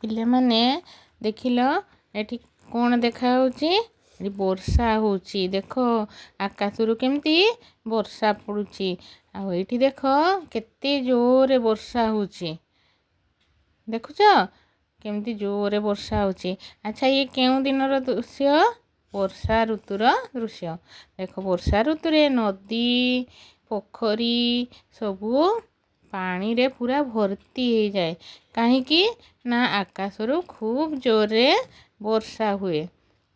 ପିଲାମାନେ ଦେଖିଲ ଏଠି କ'ଣ ଦେଖାଯାଉଛି? ଏଠି ବର୍ଷା ହେଉଛି। ଦେଖ ଆକାଶରୁ କେମିତି ବର୍ଷା ପଡ଼ୁଛି। ଆଉ ଏଇଠି ଦେଖ କେତେ ଜୋରରେ ବର୍ଷା ହେଉଛି। ଦେଖୁଛ କେମିତି ଜୋରରେ ବର୍ଷା ହେଉଛି। ଆଚ୍ଛା ଇଏ କେଉଁ ଦିନର ଦୃଶ୍ୟ? ବର୍ଷା ଋତୁର ଦୃଶ୍ୟ। ଦେଖ ବର୍ଷା ଋତୁରେ ନଦୀ ପୋଖରୀ ସବୁ ପାଣିରେ ପୁରା ଭର୍ତ୍ତି ହେଇଯାଏ। କାହିଁକି ନା ଆକାଶରୁ ଖୁବ୍ ଜୋରରେ ବର୍ଷା ହୁଏ।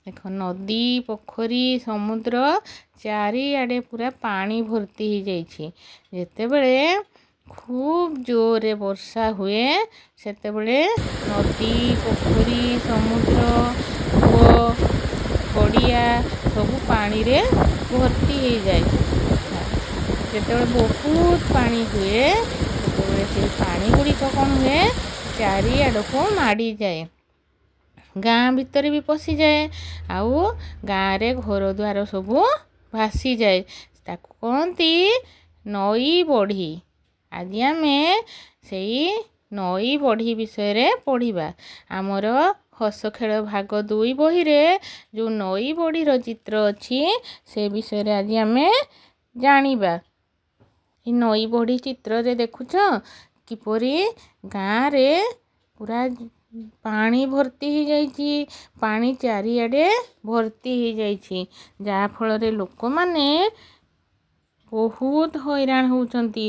ଦେଖ ନଦୀ ପୋଖରୀ ସମୁଦ୍ର ଚାରିଆଡ଼େ ପୁରା ପାଣି ଭର୍ତ୍ତି ହେଇଯାଇଛି। ଯେତେବେଳେ ଖୁବ୍ ଜୋରରେ ବର୍ଷା ହୁଏ ସେତେବେଳେ ନଦୀ ପୋଖରୀ ସମୁଦ୍ର କୂଅ ଗଡ଼ିଆ ସବୁ ପାଣିରେ ଭର୍ତ୍ତି ହେଇଯାଏ। ଯେତେବେଳେ ବହୁତ ପାଣି ହୁଏ ସେତେବେଳେ ସେଇ ପାଣି ଗୁଡ଼ିକ କ'ଣ ହୁଏ? ଚାରିଆଡ଼କୁ ମାଡ଼ିଯାଏ। ଗାଁ ଭିତରେ ବି ପଶିଯାଏ। ଆଉ ଗାଁରେ ଘରଦ୍ୱାର ସବୁ ଭାସିଯାଏ। ତାକୁ କହନ୍ତି ନଈ ବଢ଼ି। ଆଜି ଆମେ ସେଇ ନଈ ବଢ଼ି ବିଷୟରେ ପଢ଼ିବା। ଆମର ହସ ଖେଳ ଭାଗ 2 ବହିରେ ଯେଉଁ ନଈ ବଢ଼ିର ଚିତ୍ର ଅଛି ସେ ବିଷୟରେ ଆଜି ଆମେ ଜାଣିବା। ଏ ନଈ ବଢ଼ି ଚିତ୍ରରେ ଦେଖୁଛ କିପରି ଗାଁରେ ପୁରା ପାଣି ଭର୍ତ୍ତି ହେଇଯାଇଛି। ପାଣି ଚାରିଆଡ଼େ ଭର୍ତ୍ତି ହେଇଯାଇଛି। ଯାହାଫଳରେ ଲୋକମାନେ ବହୁତ ହଇରାଣ ହେଉଛନ୍ତି।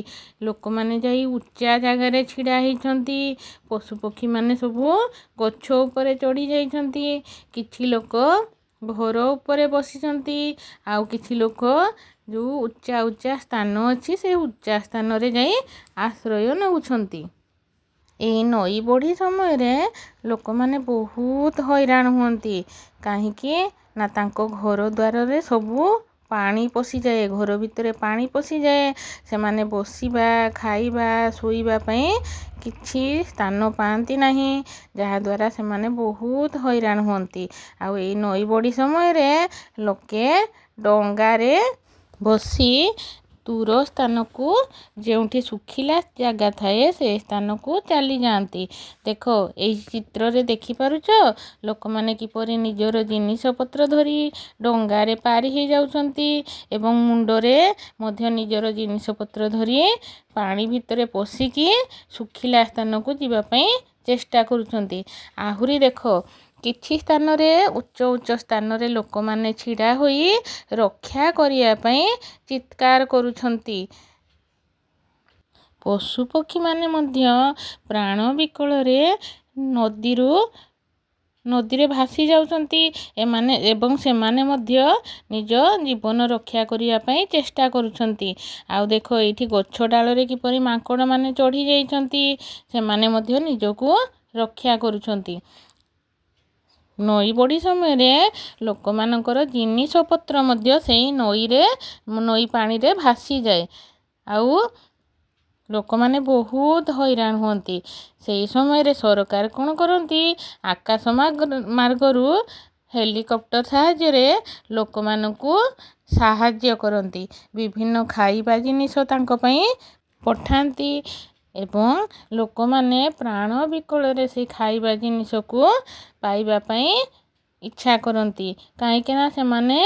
ଲୋକମାନେ ଯାଇ ଉଚ୍ଚା ଜାଗାରେ ଛିଡ଼ା ହେଇଛନ୍ତି। ପଶୁପକ୍ଷୀମାନେ ସବୁ ଗଛ ଉପରେ ଚଢ଼ି ଯାଇଛନ୍ତି। କିଛି ଲୋକ ଘର ଉପରେ ବସିଛନ୍ତି। ଆଉ କିଛି ଲୋକ ଯେଉଁ ଉଚ୍ଚା ଉଚ୍ଚା ସ୍ଥାନ ଅଛି ସେ ଉଚ୍ଚା ସ୍ଥାନରେ ଯାଇ ଆଶ୍ରୟ ନେଉଛନ୍ତି। ଏହି ନଈ ବଢ଼ି ସମୟରେ ଲୋକମାନେ ବହୁତ ହଇରାଣ ହୁଅନ୍ତି। କାହିଁକି ନା ତାଙ୍କ ଘର ଦ୍ୱାରରେ ସବୁ ପାଣି ପଶିଯାଏ। ଘର ଭିତରେ ପାଣି ପଶିଯାଏ। ସେମାନେ ବସିବା ଖାଇବା ଶୋଇବା ପାଇଁ କିଛି ସ୍ଥାନ ପାଆନ୍ତି ନାହିଁ। ଯାହାଦ୍ୱାରା ସେମାନେ ବହୁତ ହଇରାଣ ହୁଅନ୍ତି। ଆଉ ଏଇ ନଈ ବଢ଼ି ସମୟରେ ଲୋକେ ଡଙ୍ଗାରେ ବସି ଦୂର ସ୍ଥାନକୁ ଯେଉଁଠି ଶୁଖିଲା ଜାଗା ଥାଏ ସେ ସ୍ଥାନକୁ ଚାଲିଯାଆନ୍ତି। ଦେଖ ଏଇ ଚିତ୍ରରେ ଦେଖିପାରୁଛ ଲୋକମାନେ କିପରି ନିଜର ଜିନିଷପତ୍ର ଧରି ଡଙ୍ଗାରେ ପାରି ହେଇଯାଉଛନ୍ତି ଏବଂ ମୁଣ୍ଡରେ ମଧ୍ୟ ନିଜର ଜିନିଷପତ୍ର ଧରି ପାଣି ଭିତରେ ପଶିକି ଶୁଖିଲା ସ୍ଥାନକୁ ଯିବା ପାଇଁ ଚେଷ୍ଟା କରୁଛନ୍ତି। ଆହୁରି ଦେଖ କିଛି ସ୍ଥାନରେ ଉଚ୍ଚ ଉଚ୍ଚ ସ୍ଥାନରେ ଲୋକମାନେ ଛିଡ଼ା ହୋଇ ରକ୍ଷା କରିବା ପାଇଁ ଚିତ୍କାର କରୁଛନ୍ତି। ପଶୁପକ୍ଷୀମାନେ ମଧ୍ୟ ପ୍ରାଣ ବିକଳରେ ନଦୀରେ ଭାସି ଯାଉଛନ୍ତି। ଏବଂ ସେମାନେ ମଧ୍ୟ ନିଜ ଜୀବନ ରକ୍ଷା କରିବା ପାଇଁ ଚେଷ୍ଟା କରୁଛନ୍ତି। ଆଉ ଦେଖ ଏଇଠି ଗଛ ଡାଳରେ କିପରି ମାଙ୍କଡ଼ମାନେ ଚଢ଼ି ଯାଇଛନ୍ତି। ସେମାନେ ମଧ୍ୟ ନିଜକୁ ରକ୍ଷା କରୁଛନ୍ତି। ନଈ ବଢ଼ି ସମୟରେ ଲୋକମାନଙ୍କର ଜିନିଷପତ୍ର ମଧ୍ୟ ସେଇ ନଈ ପାଣିରେ ଭାସିଯାଏ। ଆଉ ଲୋକମାନେ ବହୁତ ହଇରାଣ ହୁଅନ୍ତି। ସେହି ସମୟରେ ସରକାର କ'ଣ କରନ୍ତି? ଆକାଶ ମାର୍ଗରୁ ହେଲିକପ୍ଟର ସାହାଯ୍ୟରେ ଲୋକମାନଙ୍କୁ ସାହାଯ୍ୟ କରନ୍ତି। ବିଭିନ୍ନ ଖାଇବା ଜିନିଷ ତାଙ୍କ ପାଇଁ ପଠାନ୍ତି ଏବଂ ଲୋକମାନେ ପ୍ରାଣ ବିକଳରେ ସେଇ ଖାଇବା ଜିନିଷକୁ ପାଇବା ପାଇଁ ଇଚ୍ଛା କରନ୍ତି। କାହିଁକି ନା ସେମାନେ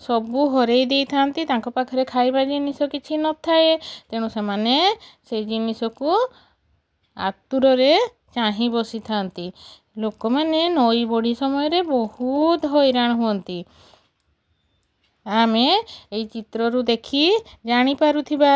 ସବୁ ହରେଇ ଦେଇଥାନ୍ତି। ତାଙ୍କ ପାଖରେ ଖାଇବା ଜିନିଷ କିଛି ନଥାଏ। ତେଣୁ ସେମାନେ ସେଇ ଜିନିଷକୁ ଆତୁରରେ ଚାହିଁ ବସିଥାନ୍ତି। ଲୋକମାନେ ନଈ ବଢ଼ି ସମୟରେ ବହୁତ ହଇରାଣ ହୁଅନ୍ତି। ଆମେ ଏଇ ଚିତ୍ରରୁ ଦେଖି ଜାଣିପାରୁଥିବା।